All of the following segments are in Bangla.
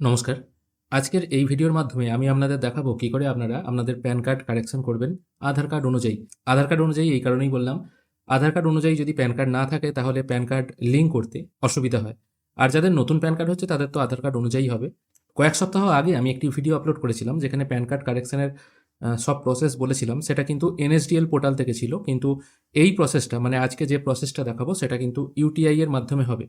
নমস্কার। আজকের এই ভিডিওর মাধ্যমে আমি আপনাদের দেখাবো কি করে আপনারা আপনাদের প্যান কার্ড কারেকশন করবেন আধার কার্ড অনুযায়ী। আধার কার্ড অনুযায়ী এই কারণেই বললাম, আধার কার্ড অনুযায়ী যদি প্যান কার্ড না থাকে তাহলে প্যান কার্ড লিঙ্ক করতে অসুবিধা হয়। আর যাদের নতুন প্যান কার্ড হচ্ছে তাদের তো আধার কার্ড অনুযায়ী হবে। কয়েক সপ্তাহ আগে আমি একটি ভিডিও আপলোড করেছিলাম যেখানে প্যান কার্ড কারেকশনের সব প্রসেস বলেছিলাম। সেটা কিন্তু NSDL পোর্টাল থেকে ছিল, কিন্তু এই প্রসেসটা মানে আজকে যে প্রসেসটা দেখাবো সেটা কিন্তু UTI এর মাধ্যমে হবে।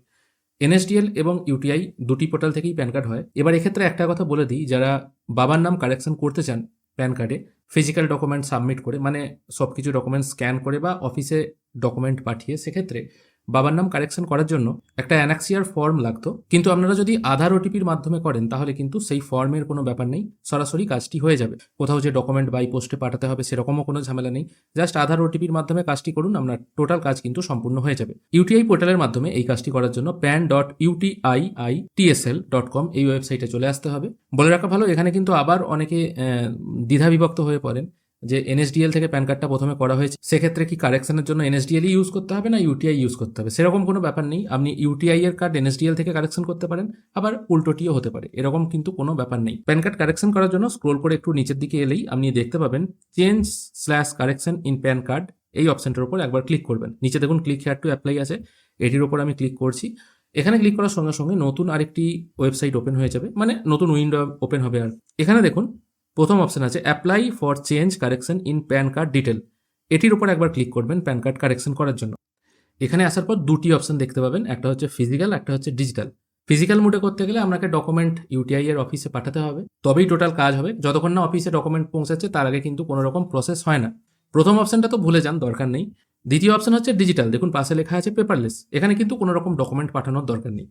NSDL এবং UTI দুটি পোর্টাল থেকেই প্যান কার্ড হয়। এবার এক্ষেত্রে একটা কথা বলে দিই, যারা বাবার নাম কারেকশন করতে চান প্যান কার্ডে ফিজিক্যাল ডকুমেন্ট সাবমিট করে, মানে সব কিছু ডকুমেন্ট স্ক্যান করে বা অফিসে ডকুমেন্ট পাঠিয়ে, সেক্ষেত্রে বাবার নাম কারেকশন করার জন্য একটা অ্যানাক্সিয়ার ফর্ম লাগতো। কিন্তু আপনারা যদি আধার ওটিপির মাধ্যমে করেন তাহলে কিন্তু সেই ফর্মের কোনো ব্যাপার নেই, সরাসরি কাজটি হয়ে যাবে। কোথাও যে ডকুমেন্ট বাই পোস্টে পাঠাতে হবে সেরকমও কোনো ঝামেলা নেই। জাস্ট আধার ওটিপির মাধ্যমে কাজটি করুন, আপনার টোটাল কাজ কিন্তু সম্পূর্ণ হয়ে যাবে। ইউটিআই পোর্টালের মাধ্যমে এই কাজটি করার জন্য pan.utiitsl.com এই ওয়েবসাইটে চলে আসতে হবে। বলে রাখা ভালো, এখানে কিন্তু আবার অনেকে দ্বিধাবিভক্ত হয়ে পড়েন যে NSDL থেকে প্যান কার্ডটা প্রথমে করা হয়েছে, সেক্ষেত্রে কি কারেকশনের জন্য NSDL ইউজ করতে হবে না UTI ইউজ করতে হবে। সেরকম কোনো ব্যাপার নেই, আপনি UTI এর কার্ড NSDL থেকে কারেকশন করতে পারেন, আবার উল্টোটিও হতে পারে, এরকম কিন্তু কোনো ব্যাপার নেই। প্যান কার্ড কারেকশন করার জন্য স্ক্রোল করে একটু নিচের দিকে এলেই আপনি দেখতে পাবেন চেঞ্জ/কারেকশন ইন প্যান কার্ড, এই অপশনটার উপর একবার ক্লিক করবেন। নিচে দেখুন ক্লিক হেয়ার টু অ্যাপ্লাই আছে, এটির উপর আমি ক্লিক করছি। এখানে ক্লিক করার সঙ্গে সঙ্গে নতুন আরেকটি ওয়েবসাইট ওপেন হয়ে যাবে, মানে নতুন উইন্ডো ওপেন হবে। আর এখানে দেখুন প্রথম অপশন আছে apply for change correction in pan card detail, এটির উপর একবার ক্লিক করবেন প্যান কার্ড কারেকশন করার জন্য। এখানে আসার পর দুটি অপশন দেখতে পাবেন, একটা হচ্ছে ফিজিক্যাল, একটা হচ্ছে ডিজিটাল। ফিজিক্যাল মোডে করতে গেলে আপনাকে ডকুমেন্ট UTI এর অফিসে পাঠাতে হবে, তবেই টোটাল কাজ হবে। যতক্ষণ না অফিসে ডকুমেন্ট পৌঁছাচ্ছে তার আগে কিন্তু কোনো রকম প্রসেস হয় না। প্রথম অপশনটা তো ভুলে যান, দরকার নেই। দ্বিতীয় অপশন হচ্ছে ডিজিটাল, দেখুন পাশে লেখা আছে পেপারলেস, এখানে কিন্তু কোনো রকম ডকুমেন্ট পাঠানোর দরকার নেই।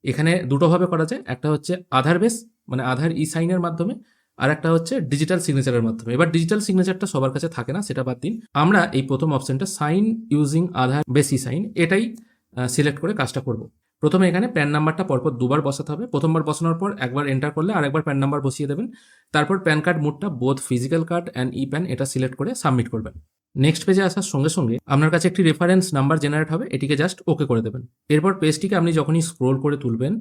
এখানে দুটোভাবে করা যায়, একটা হচ্ছে আধার বেস মানে আধার সাইনের মাধ্যমে, আর একটা হচ্ছে ডিজিটাল সিগনেচারের মাধ্যমে। এবার ডিজিটাল সিগনেচারটা সবার কাছে থাকে না, সেটা বাদ দিন। আমরা এই প্রথম অপশনটা সাইন ইউজিং আধার বেস সাইন এটাই সিলেক্ট করে কাজটা করব। প্রথমে এখানে প্যান নাম্বারটা পরপর দুবার বসাতে হবে। প্রথমবার বসানোর পর একবার এন্টার করলে আরেকবার প্যান নাম্বার বসিয়ে দেবেন। তারপর প্যান কার্ড মোডটা both physical card and PAN এটা সিলেক্ট করে সাবমিট করবেন। নেক্সট পেজে আসার সঙ্গে সঙ্গে আপনার কাছে একটি রেফারেন্স নাম্বার জেনারেট হবে, এটিকে জাস্ট ওকে করে দেবেন। এরপর পেজটিকে আপনি যখনই স্ক্রোল করে তুলবেন,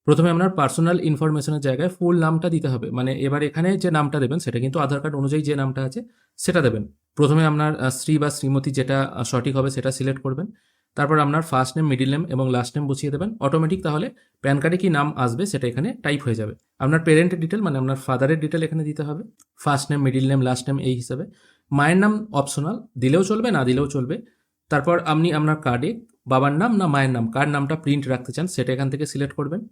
প্রথমে আপনার পার্সোনাল ইনফরমেশনের জায়গায় ফুল নামটা দিতে হবে। মানে এবার এখানে যে নামটা দেবেন সেটা কিন্তু আধার কার্ড অনুযায়ী যে নামটা আছে সেটা দেবেন। প্রথমে আপনার শ্রী বা শ্রীমতী যেটা সঠিক হবে সেটা সিলেক্ট করবেন। তারপর আপনার ফার্স্ট নেম, মিডিল নেম এবং লাস্ট নেম বসিয়ে দেবেন। অটোমেটিক তাহলে প্যান কার্ডে কি নাম আসবে সেটা এখানে টাইপ হয়ে যাবে। আপনার পেরেন্টের ডিটেল মানে আপনার ফাদারের ডিটেল এখানে দিতে হবে, first name, middle name, last name এই হিসাবে। মায়ের নাম অপশনাল, দিলেও চলবে না দিলেও চলবে। তারপর আপনি আপনার কার্ডে বাবার নাম না মায়ের নাম, কার নামটা প্রিন্ট রাখতে চান সেটা এখান থেকে সিলেক্ট করবেন।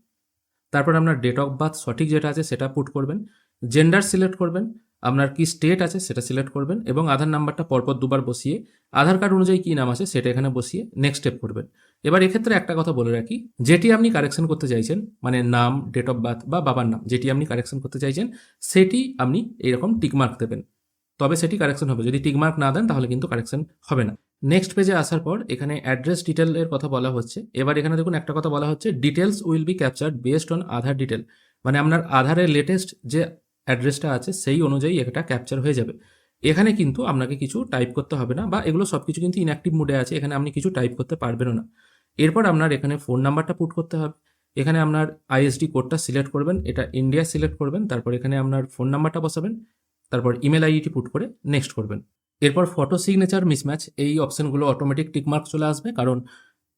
তারপর আপনার ডেট অফ বার্থ সঠিক যেটা আছে সেটা পুট করবেন। জেন্ডার সিলেক্ট করবেন, আপনার কি স্টেট আছে সেটা সিলেক্ট করবেন এবং আধার নাম্বারটা পরপর দুবার বসিয়ে আধার কার্ড অনুযায়ী কী নাম আছে সেটা এখানে বসিয়ে নেক্সট স্টেপ করবেন। এবার এক্ষেত্রে একটা কথা বলে রাখি, যেটি আপনি কারেকশন করতে চাইছেন মানে নাম, ডেট অফ বার্থ বা বাবার নাম যেটি আপনি কারেকশন করতে চাইছেন সেটি আপনি এইরকম টিকমার্ক দেবেন, তবে সেটি কারেকশন হবে। যদি টিকমার্ক না দেন তাহলে কিন্তু কারেকশন হবে না। নেক্সট পেজে আসার পর এখানে অ্যাড্রেস ডিটেলের কথা বলা হচ্ছে। এবার এখানে দেখুন একটা কথা বলা হচ্ছে details will be captured based on Aadhaar detail, মানে আপনার আধারের লেটেস্ট যে অ্যাড্রেসটা আছে সেই অনুযায়ী এটা ক্যাপচার হয়ে যাবে। এখানে কিন্তু আপনাকে কিছু টাইপ করতে হবে না, বা এগুলো সব কিছু কিন্তু ইনঅ্যাক্টিভ মোডে আছে, এখানে আপনি কিছু টাইপ করতে পারবেনও না। এরপর আপনার এখানে ফোন নাম্বারটা পুট করতে হবে। এখানে আপনার ISD কোডটা সিলেক্ট করবেন, এটা ইন্ডিয়া সিলেক্ট করবেন। তারপর এখানে আপনার ফোন নাম্বারটা বসাবেন, তারপর ইমেল আইডিটি পুট করে নেক্সট করবেন। এরপর ফটো সিগনেচার মিসম্যাচ এই অপশনগুলো অটোমেটিক টিকমার্ক চলে আসবে, কারণ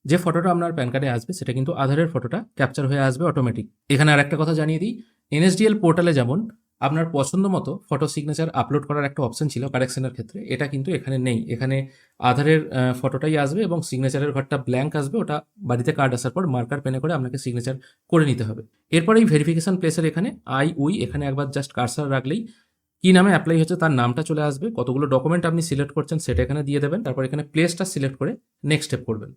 যে ফটোটা আপনার প্যান কার্ডে আসবে সেটা কিন্তু আধারের ফটোটা ক্যাপচার হয়ে আসবে অটোমেটিক। এখানে আর একটা কথা জানিয়ে দিই, NSDL পোর্টালে যেমন আপনার পছন্দ মতো ফটো সিগনেচার আপলোড করার একটা অপশন ছিল কারেকশনের ক্ষেত্রে, এটা কিন্তু এখানে নেই। এখানে আধারের ফটোটাই আসবে এবং সিগনেচারের ঘরটা ব্ল্যাঙ্ক আসবে, ওটা বাড়িতে কার্ড আসার পর মার্কার পেনে করে আপনাকে সিগনেচার করে নিতে হবে। এরপর এই ভেরিফিকেশন প্লেসের এখানে উই এখানে একবার জাস্ট কার্সার রাখলেই কী নামে অ্যাপ্লাই হচ্ছে তার নামটা চলে আসবে, কতগুলো ডকুমেন্ট আপনি সিলেক্ট করছেন সেটা এখানে দিয়ে দেবেন। তারপর এখানে প্লেসটা সিলেক্ট করে নেক্সট স্টেপ করবেন।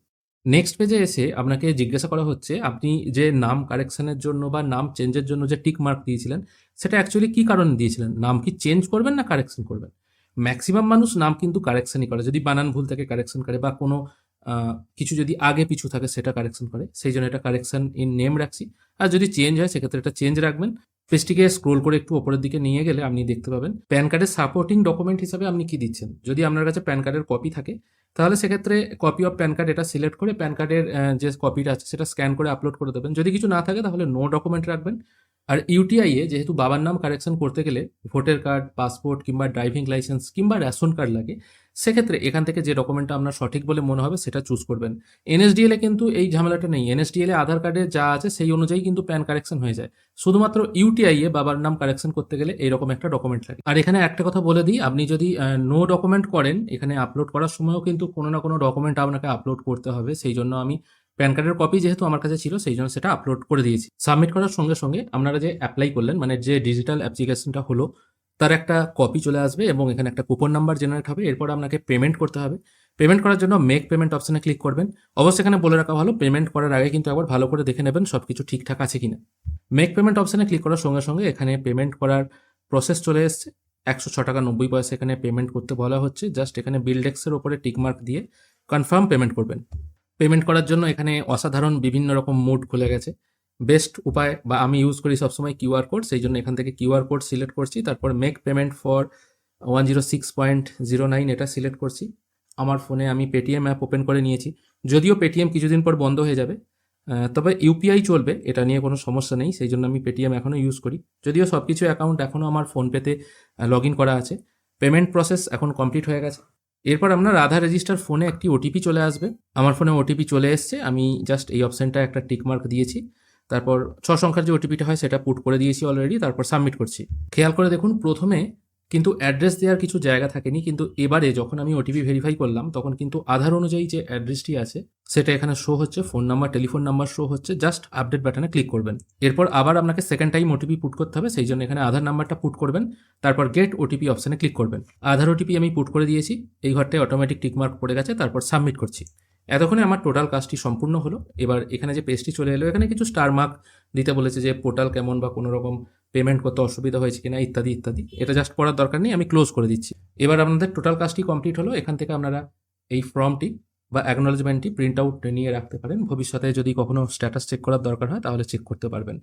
নেক্সট পেজে এসে আপনাকে জিজ্ঞাসা করা হচ্ছে আপনি যে নাম কারেকশনের জন্য বা নাম চেঞ্জের জন্য যে টিক মার্ক দিয়েছিলেন সেটা অ্যাকচুয়ালি কী কারণে দিয়েছিলেন, নাম কি চেঞ্জ করবেন না কারেকশন করবেন। ম্যাক্সিমাম মানুষ নাম কিন্তু কারেকশনই করে, যদি বানান ভুল থাকে কারেকশন করে বা কোনো কিছু যদি আগে পিছু থাকে সেটা কারেকশন করে, সেই জন্য এটা কারেকশন ইন নেম রাখছি। আর যদি চেঞ্জ হয় সেক্ষেত্রে এটা চেঞ্জ রাখবেন। পেজটিকে স্ক্রোল করে একটু ওপরের দিকে নিয়ে গেলে আপনি দেখতে পাবেন প্যান কার্ডের সাপোর্টিং ডকুমেন্ট হিসাবে আপনি কি দিচ্ছেন। যদি আপনার কাছে প্যান কার্ডের কপি থাকে তাহলে সেক্ষেত্রে কপি অফ প্যান কার্ড এটা সিলেক্ট করে প্যান কার্ডের যে কপিটা আছে সেটা স্ক্যান করে আপলোড করে দেবেন। যদি কিছু না থাকে তাহলে নো ডকুমেন্ট রাখবেন। আর ইউটিআই এ যেহেতু বাবার নাম কারেকশন করতে গেলে ভোটার কার্ড, পাসপোর্ট কিংবা ড্রাইভিং লাইসেন্স কিংবা রেশন কার্ড লাগে, সেক্ষেত্রে এখান থেকে যে ডকুমেন্টটা আপনার সঠিক বলে মনে হবে সেটা চুজ করবেন। এনএসডিএল এ কিন্তু এই ঝামেলাটা নেই। এনএসডিএল এ আধার কার্ডে যা আছে সেই অনুযায়ী কিন্তু প্যান কারেকশন হয়ে যায়। শুধুমাত্র ইউটিআই এ বাবার নাম কারেকশন করতে গেলে এইরকম একটা ডকুমেন্ট লাগে। আর এখানে একটা কথা বলে দিই, আপনি যদি নো ডকুমেন্ট করেন, এখানে আপলোড করার সময়ও কিন্তু কোনো না কোনো ডকুমেন্ট আপনাকে আপলোড করতে হবে। সেই জন্য আমি প্যান কার্ডের কপি যেহেতু আমার কাছে ছিল, সেই জন্য সেটা আপলোড করে দিয়েছি। সাবমিট করার সঙ্গে সঙ্গে আপনারা যে অ্যাপ্লাই করলেন, মানে যে ডিজিটাল অ্যাপ্লিকেশনটা হলো, তার একটা কপি চলে আসবে এবং এখানে একটা কুপন নাম্বার জেনারেট হবে। এরপর আপনাকে পেমেন্ট করতে হবে। পেমেন্ট করার জন্য মেক পেমেন্ট অপশনে ক্লিক করবেন। অবশ্যই এখানে বলে রাখা ভালো, পেমেন্ট করার আগে কিন্তু একবার ভালো করে দেখে নেবেন সবকিছু ঠিকঠাক আছে কিনা। মেক পেমেন্ট অপশনে ক্লিক করার সঙ্গে সঙ্গে এখানে পেমেন্ট করার প্রসেস চলে এসছে। 106.90 টাকা এখানে পেমেন্ট করতে বলা হচ্ছে। জাস্ট এখানে বিলডেক্সের ওপরে টিকমার্ক দিয়ে কনফার্ম পেমেন্ট করবেন। পেমেন্ট করার জন্য এখানে অসাধারণ বিভিন্ন রকম মোড খুলে গেছে। বেস্ট উপায় বা আমি ইউজ করি সবসময় কিউআর কোড, সেই জন্য এখান থেকে কিউআর কোড সিলেক্ট করছি। তারপর মেক পেমেন্ট ফর 106.09 এটা সিলেক্ট করছি। আমার ফোনে আমি পেটিএম অ্যাপ ওপেন করে নিয়েছি। যদিও পেটিএম কিছুদিন পর বন্ধ হয়ে যাবে, তবে ইউপিআই চলবে, এটা নিয়ে কোনো সমস্যা নেই। সেই জন্য আমি পেটিএম এখনও ইউজ করি। যদিও সব কিছু অ্যাকাউন্ট এখনও আমার ফোনপেতে লগ ইন করা আছে। পেমেন্ট প্রসেস এখন কমপ্লিট হয়ে গেছে। এরপর আপনার আধার রেজিস্টার ফোনে একটি ওটিপি চলে আসবে। আমার ফোনে ওটিপি চলে এসছে। আমি জাস্ট এই অপশানটা একটা টিকমার্ক দিয়েছি। তারপর 6 সংখ্যার যে ওটিপিটা হয় সেটা পুট করে দিয়েছি অলরেডি। তারপর সাবমিট করছি। খেয়াল করে দেখুন, প্রথমে কিন্তু অ্যাড্রেস দেওয়ার কিছু জায়গা থাকেনি, কিন্তু এবারে যখন আমি ওটিপি ভেরিফাই করলাম তখন কিন্তু আধার অনুযায়ী যে অ্যাড্রেসটি আছে সেটা এখানে শো হচ্ছে। Phone number, telephone number show হচ্ছে। জাস্ট আপডেট বাটনে ক্লিক করবেন। এরপর আবার আপনাকে সেকেন্ড টাইম ওটিপি পুট করতে হবে, সেই জন্য এখানে আধার নাম্বারটা পুট করবেন। তারপর গেট ওটিপি অপশানে ক্লিক করবেন। আধার ওটিপি আমি পুট করে দিয়েছি। এই ঘরটায় অটোমেটিক টিকমার্ক পড়ে গেছে। তারপর সাবমিট করছি। এতক্ষণে আমার টোটাল কাজটি সম্পূর্ণ হলো। এবার এখানে যে পেজটি চলে এলো, এখানে কিছু স্টার মার্ক দিতে বলেছে যে পোর্টাল কেমন বা কোনো রকম পেমেন্ট করতে অসুবিধা হয়েছে কিনা ইত্যাদি ইত্যাদি। এটা জাস্ট পড়ার দরকার নেই, আমি ক্লোজ করে দিচ্ছি। এবার আপনাদের টোটাল কাজটি কমপ্লিট হলো। এখান থেকে আপনারা এই ফর্মটি বা অ্যাকনোলেজমেন্টটি প্রিন্ট আউট নিয়ে রাখতে পারেন। ভবিষ্যতে যদি কখনো স্ট্যাটাস চেক করার দরকার হয় তাহলে চেক করতে পারবেন।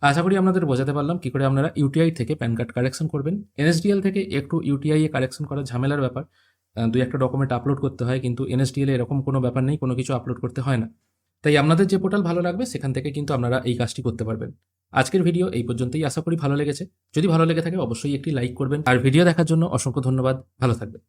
আশা করি আপনাদের বোঝাতে পারলাম কী করে আপনারা ইউটিআই থেকে প্যান কার্ড কারেকশন করবেন। এনএসডিএল থেকে একটু ইউটিআই এ কারেকশন করা ঝামেলার ব্যাপার, দুই একটা ডকুমেন্ট আপলোড করতে হয়, কিন্তু এনএসডিএল এরকম কোনো ব্যাপার নেই, কোনো কিছু আপলোড করতে হয় না। তাই আপনাদের যে পোর্টাল ভালো লাগবে সেখান থেকে কিন্তু আপনারা এই কাজটি করতে পারবেন। আজকের ভিডিও এই পর্যন্তই। আশা করি ভালো লেগেছে। যদি ভালো লেগে থাকে অবশ্যই একটি লাইক করবেন। আর ভিডিও দেখার জন্য অসংখ্য ধন্যবাদ। ভালো থাকবেন।